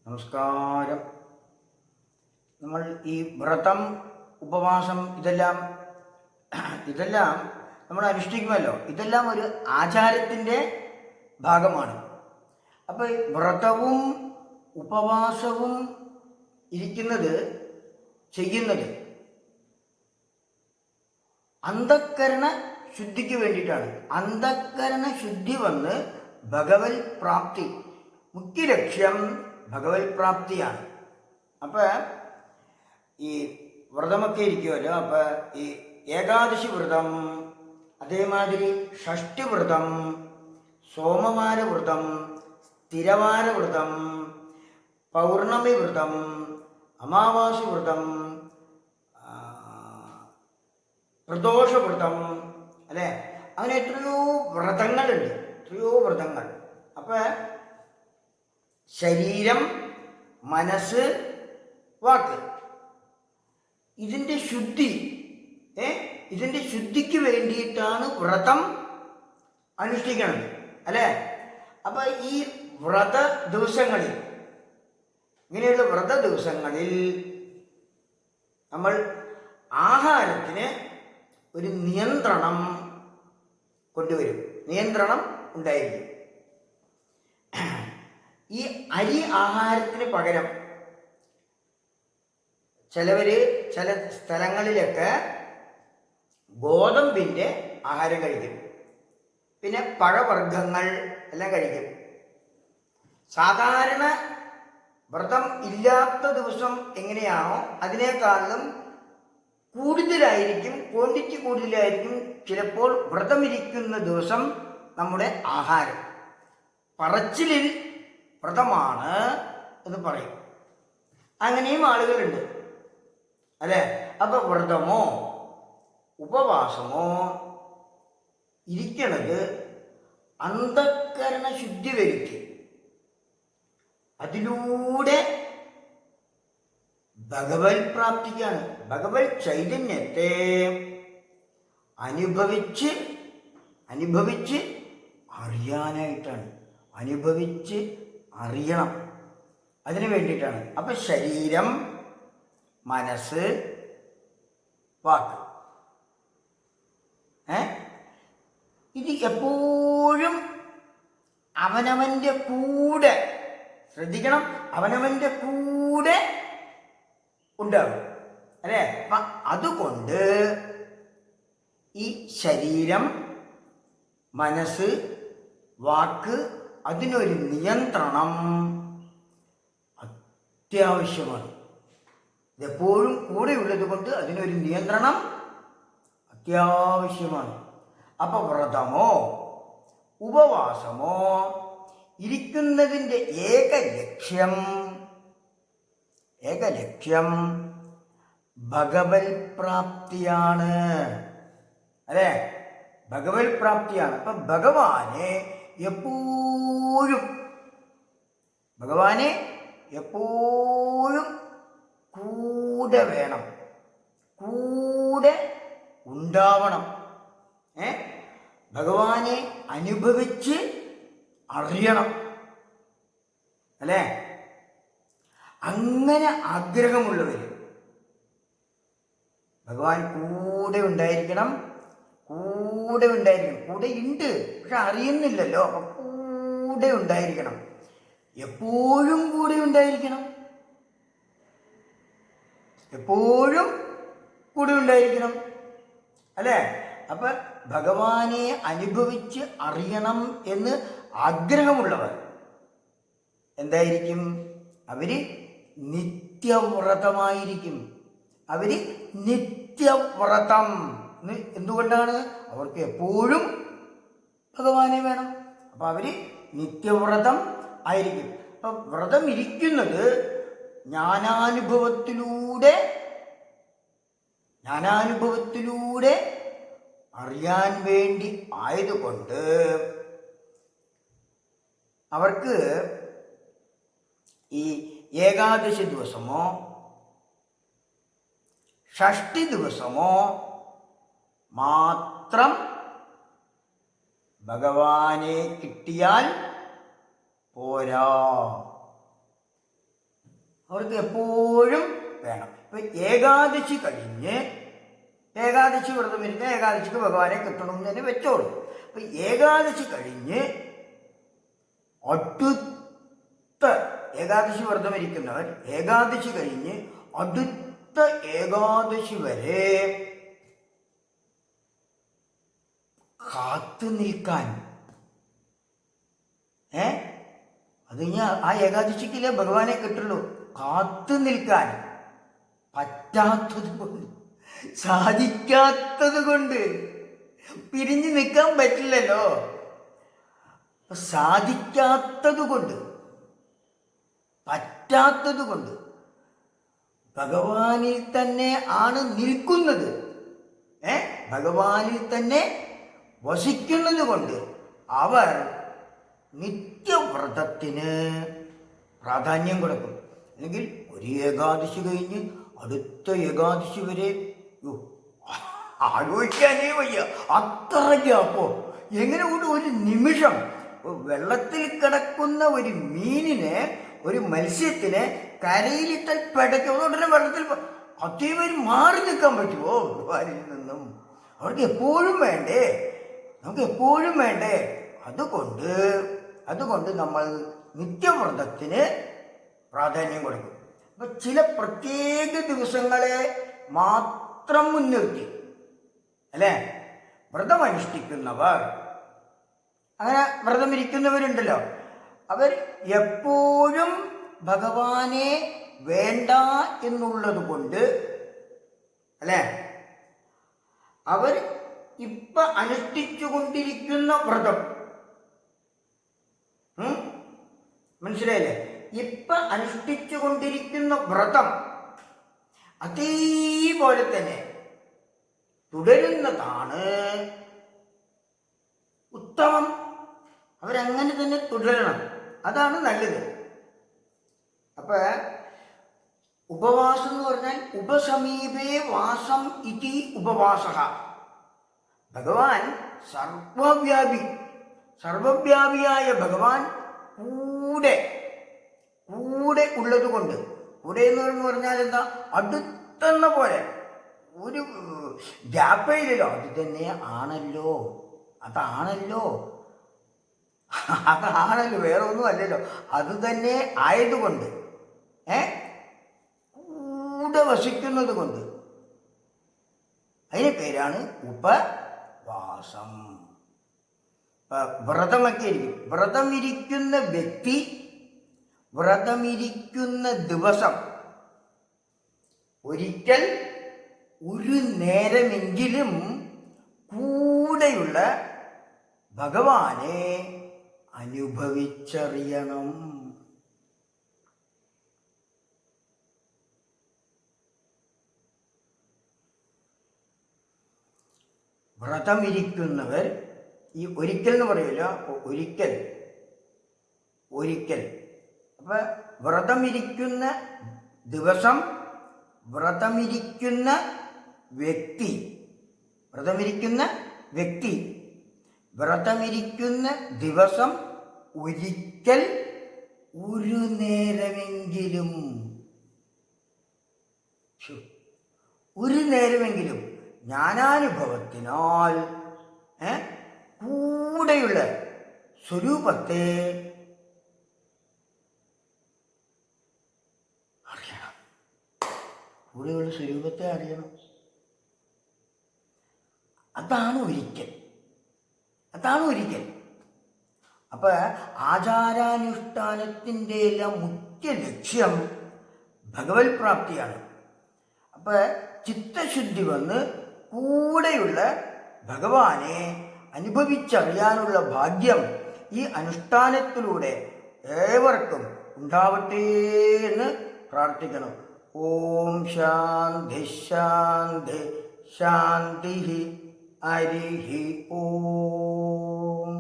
നമസ്കാരം. നമ്മൾ ഈ വ്രതം, ഉപവാസം ഇതെല്ലാം നമ്മൾ അനുഷ്ഠിക്കുമല്ലോ. ഇതെല്ലാം ഒരു ആചാരത്തിൻ്റെ ഭാഗമാണ്. അപ്പോൾ ഈ വ്രതവും ഉപവാസവും ചെയ്യുന്നത് അന്ധക്കരണ ശുദ്ധിക്ക് വേണ്ടിയിട്ടാണ്. അന്ധക്കരണ ശുദ്ധി വന്ന് ഭഗവത് പ്രാപ്തി, മുഖ്യ ലക്ഷ്യം ഭഗവത് പ്രാപ്തിയാണ്. അപ്പോൾ ഈ വ്രതമൊക്കെ ഇരിക്കുമല്ലോ. അപ്പോൾ ഈ ഏകാദശി വ്രതം, അതേമാതിരി ഷഷ്ടി വ്രതം, സോമവാര വ്രതം, സ്ഥിരവാര വ്രതം, പൗർണമി വ്രതം, അമാവാസി വ്രതം, പ്രദോഷ വ്രതം, അല്ലേ? അങ്ങനെ എത്രയോ വ്രതങ്ങൾ. അപ്പോൾ ശരീരം, മനസ്സ്, വാക്ക്, ഇതിൻ്റെ ശുദ്ധിക്ക് വേണ്ടിയിട്ടാണ് വ്രതം അനുഷ്ഠിക്കുന്നത്, അല്ലേ? അപ്പം ഈ ഇങ്ങനെയുള്ള വ്രത ദിവസങ്ങളിൽ നമ്മൾ ആഹാരത്തിന് ഒരു നിയന്ത്രണം കൊണ്ടുവരും. നിയന്ത്രണം ഉണ്ടായിരിക്കും. ഈ അരി ആഹാരത്തിന് പകരം ചില സ്ഥലങ്ങളിലൊക്കെ ഗോതമ്പിൻ്റെ ആഹാരം കഴിക്കും. പിന്നെ പഴവർഗ്ഗങ്ങൾ എല്ലാം കഴിക്കും. സാധാരണ വ്രതം ഇല്ലാത്ത ദിവസം എങ്ങനെയാണോ അതിനേക്കാളും ക്വാണ്ടിറ്റി കൂടുതലായിരിക്കും ചിലപ്പോൾ വ്രതമിരിക്കുന്ന ദിവസം നമ്മുടെ ആഹാരം. പറച്ചിലിൽ വ്രതമാണ് എന്ന് പറയും. അങ്ങനെയും ആളുകളുണ്ട്, അല്ലേ? അപ്പൊ വ്രതമോ ഉപവാസമോ ഇരിക്കണത് അന്ധക്കരണ ശുദ്ധി വരുത്തി അതിലൂടെ ഭഗവത് പ്രാപ്തിക്കാണ്. ഭഗവത് ചൈതന്യത്തെ അനുഭവിച്ച് അറിയാനായിട്ടാണ്. അനുഭവിച്ച് അറിയണം, അതിനു വേണ്ടിയിട്ടാണ്. അപ്പം ശരീരം, മനസ്സ്, വാക്ക്, ഇത് എപ്പോഴും അവനവൻ്റെ കൂടെ ശ്രദ്ധിക്കണം. അവനവൻ്റെ കൂടെ ഉണ്ടാകും, അല്ലേ? അപ്പം അതുകൊണ്ട് ഈ ശരീരം, മനസ്സ്, വാക്ക്, അതിനൊരു നിയന്ത്രണം അത്യാവശ്യമാണ്. ഇതെപ്പോഴും കൂടെയുള്ളത് കൊണ്ട് അതിനൊരു നിയന്ത്രണം അത്യാവശ്യമാണ്. അപ്പൊ വ്രതമോ ഉപവാസമോ ഇരിക്കുന്നതിൻ്റെ ഏക ലക്ഷ്യം ഭഗവത് പ്രാപ്തിയാണ്, അല്ലേ? ഭഗവത് പ്രാപ്തിയാണ്. അപ്പൊ ഭഗവാനെ എപ്പോഴും കൂടെ വേണം, കൂടെ ഉണ്ടാവണം. ഭഗവാനെ അനുഭവിച്ച് അറിയണം, അല്ലേ? അങ്ങനെ ആഗ്രഹമുള്ളവർ ഭഗവാൻ കൂടെ ഉണ്ടായിരിക്കണം. കൂടെ ഉണ്ട്, പക്ഷെ അറിയുന്നില്ലല്ലോ. അപ്പൊ കൂടെ ഉണ്ടായിരിക്കണം, എപ്പോഴും കൂടെ ഉണ്ടായിരിക്കണം, അല്ലേ? അപ്പൊ ഭഗവാനെ അനുഭവിച്ച് അറിയണം എന്ന് ആഗ്രഹമുള്ളവർ എന്തായിരിക്കും? അവര് നിത്യവ്രതമായിരിക്കും. നിത്യവ്രതം എന്തുകൊണ്ടാണ്? അവർക്ക് എപ്പോഴും ഭഗവാനെ വേണം. അപ്പൊ അവര് നിത്യവ്രതം ആയിരിക്കും. അപ്പൊ വ്രതം ഇരിക്കുന്നത് ജ്ഞാനാനുഭവത്തിലൂടെ അറിയാൻ വേണ്ടി ആയതുകൊണ്ട് അവർക്ക് ഈ ഏകാദശി ദിവസമോ ഷഷ്ടി ദിവസമോ മാത്രം ഭഗവാനെ കിട്ടിയാൽ പോരാ. അവർക്ക് എപ്പോഴും വേണം. ഇപ്പം ഏകാദശി കഴിഞ്ഞ്, ഏകാദശി വ്രതം ഇരുന്ന് ഏകാദശിക്ക് ഭഗവാനെ കിട്ടണം എന്ന് തന്നെ വെച്ചോളൂ. അപ്പം ഏകാദശി കഴിഞ്ഞ് അടുത്ത ഏകാദശി വ്രതം ഇരിക്കുന്നവർ ഏകാദശി കഴിഞ്ഞ് അടുത്ത ഏകാദശി വരെ കാത്തു നിൽക്കാൻ, അത് കഴിഞ്ഞാൽ ആ ഏകാദശിക്കില്ലേ ഭഗവാനെ കിട്ടുള്ളൂ. കാത്തു നിൽക്കാൻ പറ്റാത്തത് കൊണ്ട്, സാധിക്കാത്തത് കൊണ്ട്, പിരിഞ്ഞു നിൽക്കാൻ പറ്റില്ലല്ലോ. സാധിക്കാത്തത് കൊണ്ട്, പറ്റാത്തത് കൊണ്ട് ഭഗവാനിൽ തന്നെ ആണ് നിൽക്കുന്നത്, ഭഗവാനിൽ തന്നെ വസിക്കുന്നത് കൊണ്ട് അവർ നിത്യവ്രതത്തിന് പ്രാധാന്യം കൊടുക്കും. അല്ലെങ്കിൽ ഒരു ഏകാദശി കഴിഞ്ഞ് അടുത്ത ഏകാദശി വരെ ആലോചിക്കാനേ വയ്യ, അത്രയ്ക്ക്. അപ്പോൾ എങ്ങനെ കൊണ്ട് ഒരു നിമിഷം വെള്ളത്തിൽ കിടക്കുന്ന ഒരു മീനിനെ, ഒരു മത്സ്യത്തിനെ കരയിലിട്ടാൽ പിടയ്ക്കും, ഉടനെ വെള്ളത്തിൽ അതേമാതിരി മാറി നിൽക്കാൻ പറ്റുമോ ഭഗവാനിൽ നിന്നും? അവർക്ക് എപ്പോഴും വേണ്ടേ, നമുക്ക് എപ്പോഴും വേണ്ടേ. അതുകൊണ്ട് നമ്മൾ നിത്യവ്രതത്തിന് പ്രാധാന്യം കൊടുക്കും. അപ്പം ചില പ്രത്യേക ദിവസങ്ങളെ മാത്രം മുൻനിർത്തി അല്ലേ വ്രതമനുഷ്ഠിക്കുന്നവർ, അങ്ങനെ വ്രതമിരിക്കുന്നവരുണ്ടല്ലോ, അവർ എപ്പോഴും ഭഗവാനെ വേണ്ട എന്നുള്ളത് കൊണ്ട് അല്ലേ, അവർ ഇപ്പൊ അനുഷ്ഠിച്ചു കൊണ്ടിരിക്കുന്ന വ്രതം, മനസ്സിലായില്ലേ? ഇപ്പൊ അനുഷ്ഠിച്ചു കൊണ്ടിരിക്കുന്ന വ്രതം അതേപോലെ തന്നെ തുടരുന്നതാണ് ഉത്തമം. അവരങ്ങനെ തന്നെ തുടരണം, അതാണ് നല്ലത്. അപ്പൊ ഉപവാസം എന്ന് പറഞ്ഞാൽ ഉപസമീപേ വാസം ഇതി ഉപവാസ. ഭഗവാൻ സർവവ്യാപിയായ ഭഗവാൻ കൂടെ ഉള്ളത് കൊണ്ട്, കൂടെ എന്ന് പറഞ്ഞാൽ എന്താ, അടുത്തെന്ന പോലെ ഒരു ഗ്യാപ്പയില്ലല്ലോ. അത് തന്നെ ആണല്ലോ, അതാണല്ലോ, വേറെ ഒന്നും അല്ലല്ലോ. അത് തന്നെ ആയതുകൊണ്ട്, കൂടെ വസിക്കുന്നത് കൊണ്ട് അതിന് പേരാണ് ഉപവാസം. വ്രതമൊക്കെ ഇരിക്കും. വ്രതമിരിക്കുന്ന വ്യക്തി വ്രതമിരിക്കുന്ന ദിവസം ഒരിക്കൽ ഒരു നേരമെങ്കിലും കൂടെയുള്ള ഭഗവാനെ അനുഭവിച്ചറിയണം. വ്രതമിരിക്കുന്നവർ, ഈ ഒരിക്കൽ എന്ന് പറയില്ല, ഒരിക്കൽ അപ്പൊ വ്രതമിരിക്കുന്ന ദിവസം, വ്രതമിരിക്കുന്ന വ്യക്തി, വ്രതമിരിക്കുന്ന ദിവസം ഒരിക്കൽ ഒരു നേരമെങ്കിലും ജ്ഞാനാനുഭവത്തിനാൽ കൂടെയുള്ള സ്വരൂപത്തെ അറിയണം. കൂടെയുള്ള സ്വരൂപത്തെ അറിയണം. അതാണ് ഒരിക്കൽ. അപ്പൊ ആചാരാനുഷ്ഠാനത്തിൻ്റെ എല്ലാം മുഖ്യ ലക്ഷ്യം ഭഗവത് പ്രാപ്തിയാണ്. അപ്പൊ ചിത്തശുദ്ധി വന്ന് കൂടെയുള്ള ഭഗവാനെ അനുഭവിച്ചറിയാനുള്ള ഭാഗ്യം ഈ അനുഷ്ഠാനത്തിലൂടെ ഏവർക്കും ഉണ്ടാവട്ടെ എന്ന് പ്രാർത്ഥിക്കണം. ഓം ശാന്തി ശാന്തി ശാന്തി. ഹരി ഓം.